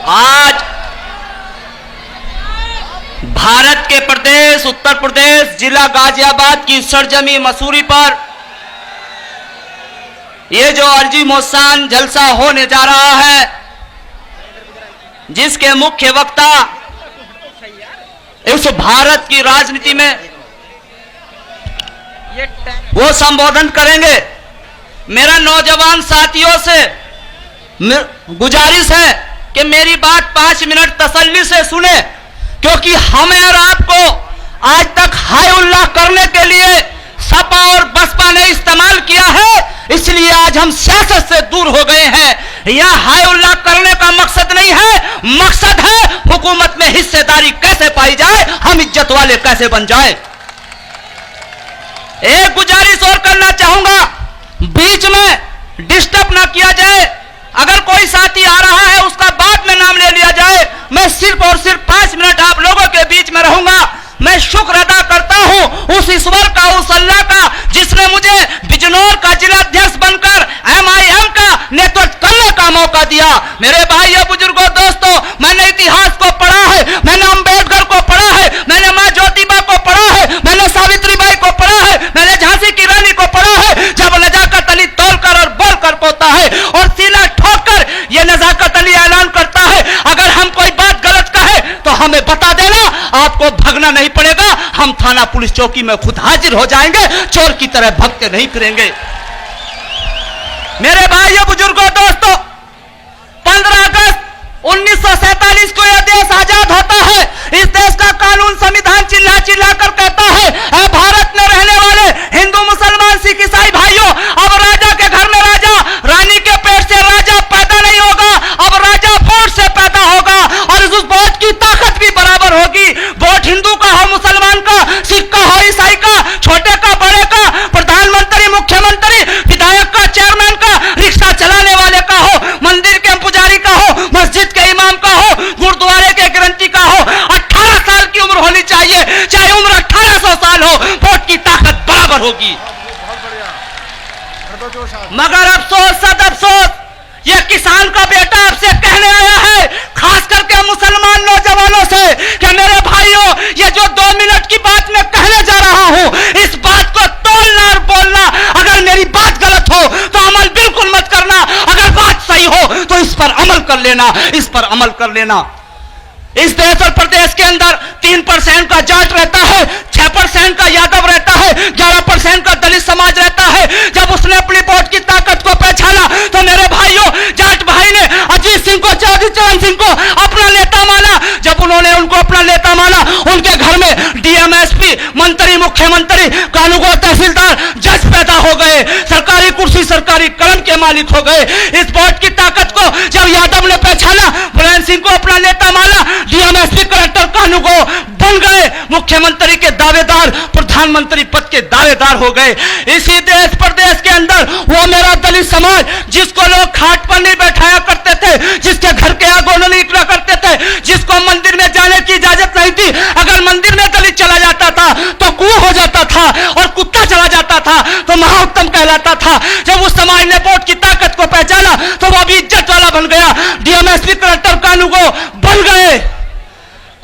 आज भारत के प्रदेश उत्तर प्रदेश जिला गाजियाबाद की सरजमी मसूरी पर ये जो अर्जी मोहसान जलसा होने जा रहा है, जिसके मुख्य वक्ता इस भारत की राजनीति में वो संबोधन करेंगे। मेरा नौजवान साथियों से गुजारिश है कि मेरी बात 5 मिनट तसल्ली से सुने, क्योंकि हमें और आपको आज तक हाय उल्लाह करने के लिए सपा और बसपा ने इस्तेमाल किया है, इसलिए आज हम सियासत से दूर हो गए हैं। यह हाय उल्लाह करने का मकसद नहीं है, मकसद है हुकूमत में हिस्सेदारी कैसे पाई जाए, हम इज्जत वाले कैसे बन जाए। एक गुजारिश और करना चाहूंगा, बीच में डिस्टर्ब ना किया जाए। अगर कोई साथी आ रहा है उसका बाद में नाम ले लिया जाए। मैं सिर्फ और सिर्फ 5 मिनट आप लोगों के बीच में रहूंगा। मैं शुक्र अदा करता हूं उस ईश्वर का, उस अल्लाह का, जिसने मुझे बिजनौर का जिलाध्यक्ष बनकर MIM का नेतृत्व करने का मौका दिया। मेरे भाइयों बुजुर्गों दोस्तों, मैंने इतिहास को पढ़ा है, मैंने अम्बेडकर को पढ़ा है, मैंने मां ज्योतिबा को पढ़ा है, मैंने सावित्रीबाई को पढ़ा है, मैंने झांसी की रानी को पढ़ा है। जब नजाकत अली तोलकर और बोलकर पोता है और सीना ठोककर यह नजाकत अली ऐलान करता है, अगर हम कोई बात गलत कहे तो हमें बता देना, आपको भगना नहीं पड़ेगा, हम थाना पुलिस चौकी में खुद हाजिर हो जाएंगे, चोर की तरह भगते नहीं फिरेंगे। मेरे भाइयों बुजुर्गों दोस्तों, 15 अगस्त 1947 को यह देश आजाद होता है। इस देश का कानून संविधान चिल्ला चिल्ला कर कहता है, भारत में रहने वाले हिंदू मुसलमान सिख ईसाई भाइयों, अब राजा के घर में राजा, रानी के पेट से राजा पैदा नहीं होगा, अब राजा वोट से पैदा होगा और उस वोट की ताकत भी बराबर होगी। वोट हिंदू का हो, मुसलमान का, सिख का हो, ईसाई का, छोटे का, बड़े का, प्रधानमंत्री, मुख्यमंत्री, विधायक का, चेयरमैन का, रिक्शा चलाने वाले का हो, मंदिर के पुजारी का हो, मस्जिद के इमाम का हो, गुरुद्वारे के ग्रंथी का हो, 18 साल की उम्र होनी चाहिए, चाहे उम्र 1800 साल हो, वोट की ताकत बराबर होगी। मगर अफसोस सद अफसोस, यह किसान का बेटा आपसे कहने आया है, खास करके मुसलमान नौजवानों से, कि मेरे भाइयों, ये जो 2 मिनट की बात मैं कहने जा रहा हूं, इस बात को तोलना और बोलना। अगर मेरी बात गलत हो तो अमल बिल्कुल मत करना, अगर बात सही हो तो इस पर अमल कर लेना, इस पर अमल कर लेना। इस देश और प्रदेश के अंदर 3% का जाट रहता है, 6% का यादव रहता है, 11% का दलित समाज रहता है। जब उसने अपनी वोट की ताकत को पहचाना तो मेरे भाइयों, जाट भाई ने अजीत सिंह को, चौधरी चरण सिंह को अपना नेता माना। जब उन्होंने उनको अपना नेता माना, उनके घर में DM SP, मंत्री, मुख्यमंत्री, कानून तहसीलदार, जज पैदा हो गए, सरकारी कुर्सी, सरकारी कलम के मालिक हो गए। इस वोट की ताकत को जब यादव ने पहचाना, मुलायम सिंह को अपना नेता माना, DM SP, कलेक्टर, कानून बन गए, मुख्यमंत्री के दावेदार, प्रधानमंत्री पद के दावेदार हो गए। इसी देश प्रदेश के अंदर वो मेरा दलित समाज, जिसको लोग खाट पर नहीं बैठाया करते थे, जिसके घर के आगे नहीं निकला करते थे, जिसको मंदिर में जाने की इजाजत नहीं थी, अगर मंदिर में दलित चला जाता था तो कुआं हो जाता था, और कुत्ता चला जाता था तो महाउत्तम कहलाता था। जब उस समाज ने वोट की ताकत को पहचाना तो वो भी इज्जत वाला बन गया, DM SP, कलेक्टर, कानून बन गए।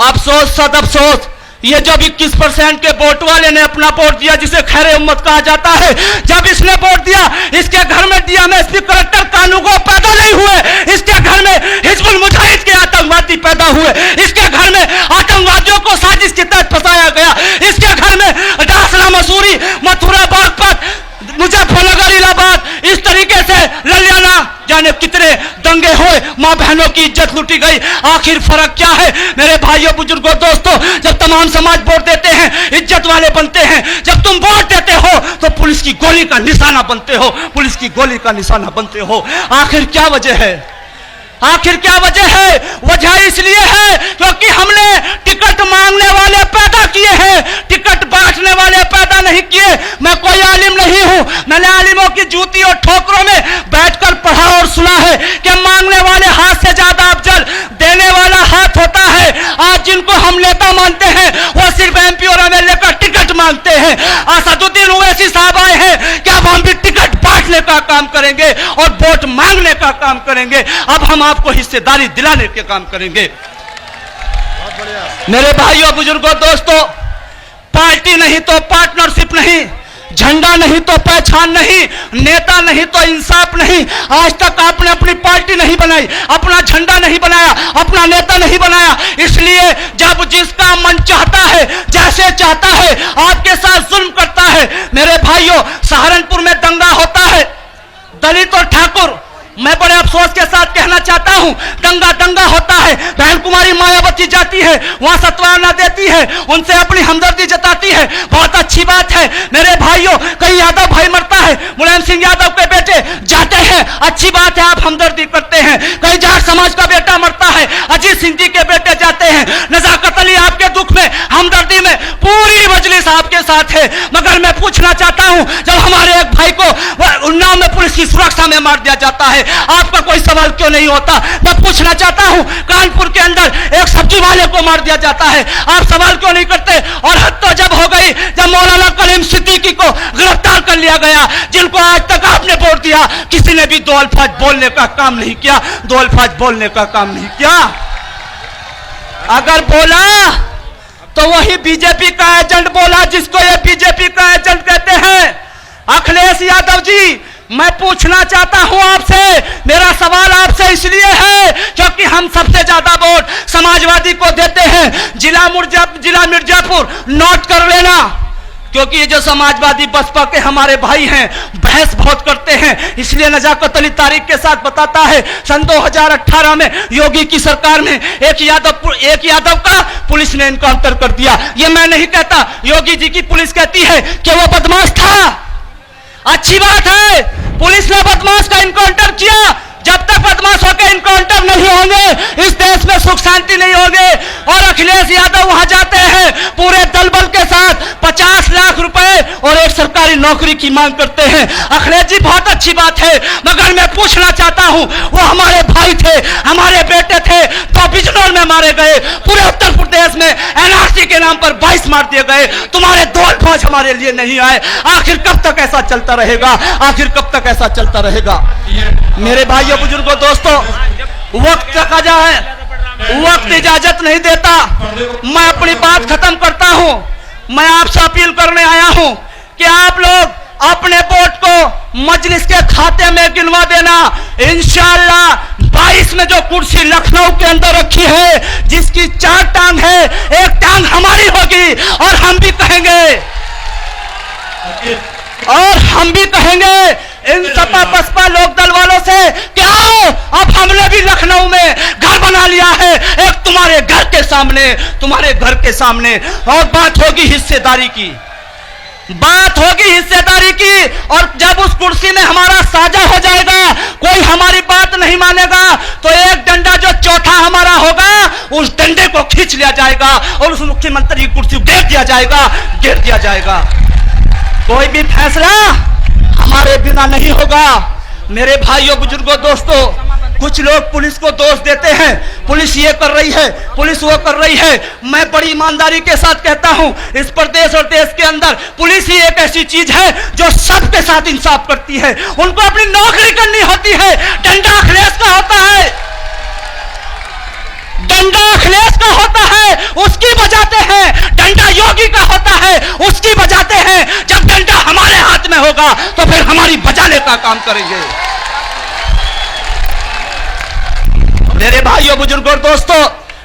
अफसोस सद अफसोस, ये जब 21% के वोट वाले ने अपना वोट दिया, जिसे खैर उम्मत कहा जाता है, जब इसने वोट दिया, इसके घर में DM SP, कलेक्टर, कानून पैदा नहीं हुए, इसके घर में हिजबुल मुजाहिद के आतंकवादी पैदा हुए, इसके घर में आतंकवादियों को साजिश के तहत फंसाया गया, इसके घर में डासरा, मसूरी, मथुरा, बागपत, मुजफ्फरनगर, इलाहाबाद, इस तरीके से ललियाना, जाने कितने दंगे हुए, मां बहनों की इज्जत लूटी गई। आखिर फर्क क्या है मेरे भाइयों बुजुर्गों दोस्तों? जब तमाम समाज वोट देते हैं, इज्जत वाले बनते हैं, जब तुम वोट देते हो तो पुलिस की गोली का निशाना बनते हो, पुलिस की गोली का निशाना बनते हो। आखिर क्या वजह है? आखिर क्या वजह है? वजह इसलिए है क्योंकि हमने टिकट मांगने वाले पैदा किए हैं, टिकट बांटने वाले पैदा नहीं किए। मैं कोई आलिम नहीं हूं, मैंने आलिमों की जूती और ठोकरों में बैठकर पढ़ा और सुना है कि मांगने वाले हाथ से ज्यादा अफजल देने वाला हाथ होता है। आज जिनको हम नेता मानते हैं वो सिर्फ MP और MLA का टिकट मांगते हैं। असदुद्दीन ओवैसी साहब आए हैं कि अब हम भी टिकट बांटने का काम करेंगे और वोट मांगने का काम करेंगे। अब हम आपको हिस्सेदारी दिलाने के काम करेंगे। मेरे भाइयों, बुजुर्गों, दोस्तों, पार्टी नहीं तो पार्टनरशिप नहीं, झंडा नहीं तो पहचान नहीं, नेता नहीं तो इंसाफ नहीं। आज तक आपने अपनी पार्टी नहीं बनाई, अपना झंडा नहीं बनाया, अपना नेता नहीं बनाया। इसलिए जब जिसका मन चाहता है, जैसे चाहता है, आपके साथ जुल्म करता है। मेरे भाइयों, सहारनपुर में दंगा होता है, दलित और ठाकुर, मैं बड़े अफसोस के साथ कहना चाहता हूं, दंगा होता है। बहन कुमारी मायावती जाती है, वहां सत्वाना देती है, उनसे अपनी हमदर्दी जताती है, बहुत अच्छी बात है। मेरे भाइयों, कहीं यादव भाई मरता है, मुलायम सिंह यादव के बेटे जाते हैं, अच्छी बात है, आप हमदर्दी करते हैं। कहीं जाट समाज का बेटा मरता है, अजीत सिंह जी के बेटे जाते हैं। नजाकत अली आपके दुख में, हमदर्दी में पूरी मजलिस आपके साथ है। मगर मैं पूछना चाहता हूं, जब हमारे एक भाई को उन्नाव में पुलिस की सुरक्षा में मार दिया जाता है, आपका कोई सवाल क्यों नहीं होता? मैं पूछना चाहता हूं, कानपुर के अंदर एक सब्जी वाले को मार दिया जाता है, आप सवाल क्यों नहीं करते? और हद तो जब हो गई जब मौलाना कलीम सिद्दीकी को गिरफ्तार कर लिया गया, जिनको आज तक आपने वोट दिया, किसी ने भी दो अल्फाज बोलने का काम नहीं किया, दो अल्फाज बोलने का काम नहीं किया। अगर बोला तो वही बीजेपी का एजेंट बोला, जिसको ये बीजेपी का एजेंट कहते हैं। अखिलेश यादव जी, मैं पूछना चाहता हूं आपसे, मेरा सवाल आपसे इसलिए है क्योंकि हम सबसे ज्यादा वोट समाजवादी को देते हैं। जिला मिर्जापुर नोट कर लेना, क्योंकि ये जो समाजवादी बसपा के हमारे भाई हैं, बहस बहुत करते हैं। इसलिए नजाकत अली तारीख के साथ बताता है, सन 2018 में योगी की सरकार में एक यादव का पुलिस ने एनकाउंटर कर दिया। ये मैं नहीं कहता, योगी जी की पुलिस कहती है कि वो बदमाश था। अच्छी बात है, पुलिस ने बदमाश का इनकाउंटर किया। जब तक बदमाशों के इनकाउंटर नहीं होंगे, इस देश में सुख शांति नहीं होगी। और अखिलेश यादव वहां जाते हैं पूरे दल बल के साथ, 50 लाख रुपए और एक सरकारी नौकरी की मांग करते हैं। अखिलेश जी, बहुत अच्छी बात है, मगर मैं पूछना चाहता हूं, वो हमारे भाई थे, हमारे बेटे थे, तो बिजनौर में मारे गए। पूरे उत्तर प्रदेश में एनआरसी के नाम पर 22 मार दिए गए। तुम्हारे दो अल्फाज हमारे लिए नहीं आए। आखिर कब तक ऐसा चलता रहेगा? आखिर कब तक ऐसा चलता रहेगा? मेरे भाइयों, बुजुर्गों, दोस्तों, वक्त का जा है, वक्त इजाजत नहीं देता। मैं अपनी बात खत्म करता हूं। मैं आपसे अपील करने आया हूं कि आप लोग अपने वोट को मजलिस के खाते में गिनवा देना। इंशाअल्लाह 22 में जो कुर्सी लखनऊ के अंदर रखी है, जिसकी 4 टांग है, एक टांग हमारी होगी। और हम भी कहेंगे इन सपा बसपा लोकदल वालों से, क्या हो, अब हमने भी लखनऊ में घर बना लिया है, एक तुम्हारे घर के सामने। और बात होगी हिस्सेदारी की, और जब उस कुर्सी में हमारा साझा हो जाएगा, कोई हमारी बात नहीं मानेगा, तो एक डंडा जो चौथा हमारा होगा, उस डंडे को खींच लिया जाएगा और उस मुख्यमंत्री की कुर्सी घेर दिया जाएगा। कोई भी फैसला हमारे बिना नहीं होगा। मेरे भाइयों, बुजुर्गों, दोस्तों, कुछ लोग पुलिस को दोष देते हैं, पुलिस ये कर रही है, पुलिस वो कर रही है। मैं बड़ी ईमानदारी के साथ कहता हूं, इस प्रदेश और देश के अंदर पुलिस ही एक ऐसी चीज है जो सबके साथ इंसाफ करती है। उनको अपनी नौकरी करनी होती है। डंडा अखिलेश का होता है, उसकी बजाते हैं। डंडा योगी का होता है, उसकी बजाते हैं। जब डंडा हमारे हाथ में होगा तो फिर हमारी बजाने का काम करेंगे। मेरे भाइयों, बुजुर्गों, दोस्तों,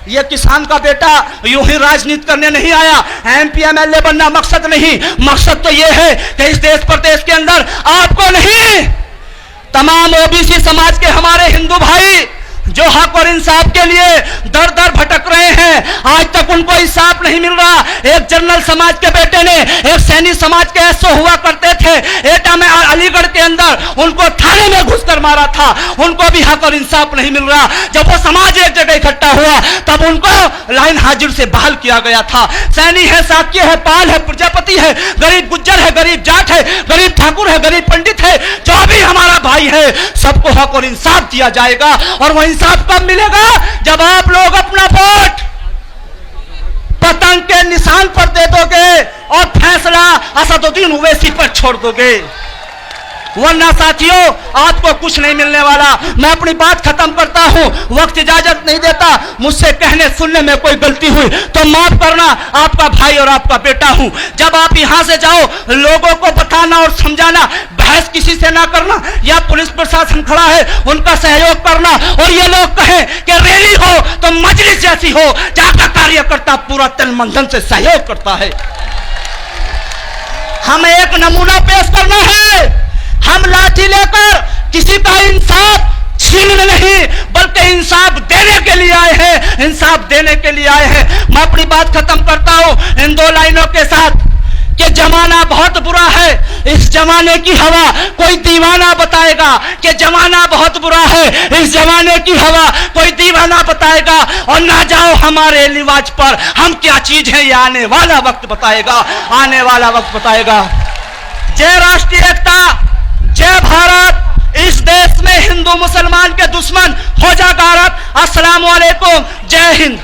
ये किसान का बेटा यूं ही राजनीति करने नहीं आया, एमपी एमएलए बनना मकसद नहीं। मकसद तो ये है कि इस देश प्रदेश के अंदर आपको नहीं, तमाम ओबीसी समाज के हमारे हिंदू भाई जो हक और इंसाफ के लिए दर दर भटक रहे हैं, आज तक उनको इंसाफ नहीं मिल रहा। एक जनरल समाज के बेटे ने एक सैनी समाज के ऐसे हुआ करते थे, एटा में अलीगढ़ के अंदर उनको थाने में घुसकर मारा था, उनको भी हक और इंसाफ नहीं मिल रहा। जब वो समाज एक जगह इकट्ठा हुआ तब उनको लाइन हाजिर से बहाल किया गया था। सैनी है, साक्य है, पाल है, प्रजापति है, गरीब गुज्जर है, गरीब जाट है, गरीब ठाकुर है, गरीब पंडित है, जो भी हमारा भाई है, सबको हक और इंसाफ दिया जाएगा। और वो इंसाफ कब मिलेगा? जब आप लोग अपना वोट पतंग के निशान पर दे दोगे और फैसला असदुद्दीन ओवैसी पर छोड़ दोगे। वरना साथियों आपको कुछ नहीं मिलने वाला। मैं अपनी बात खत्म करता हूं, वक्त इजाजत नहीं देता। मुझसे कहने सुनने में कोई गलती हुई तो माफ करना, आपका भाई और आपका बेटा हूं। जब आप यहां से जाओ लोगों को बताना और समझाना, बहस किसी से ना करना। या पुलिस प्रशासन खड़ा है उनका सहयोग करना, और ये लोग कहें कि रैली हो तो मजलिस जैसी हो, जहां का कार्यकर्ता पूरा तन मन धन से सहयोग करता है। हमें एक नमूना पेश करना है। हम लाठी लेकर किसी का इंसाफ छीनने नहीं बल्कि इंसाफ देने के लिए आए हैं, इंसाफ देने के लिए आए हैं। मैं अपनी बात खत्म करता हूं इन 2 लाइनों के साथ कि जमाना बहुत बुरा है। इस जमाने की हवा कोई दीवाना बताएगा कि जमाना बहुत बुरा है। इस जमाने की हवा कोई दीवाना बताएगा, और ना जाओ हमारे लिवाज पर, हम क्या चीज है ये आने वाला वक्त बताएगा, आने वाला वक्त बताएगा। जय राष्ट्रीय एकता, जय भारत। इस देश में हिंदू मुसलमान के दुश्मन हो जा गारत। अस्सलाम वालेकुम, जय हिंद।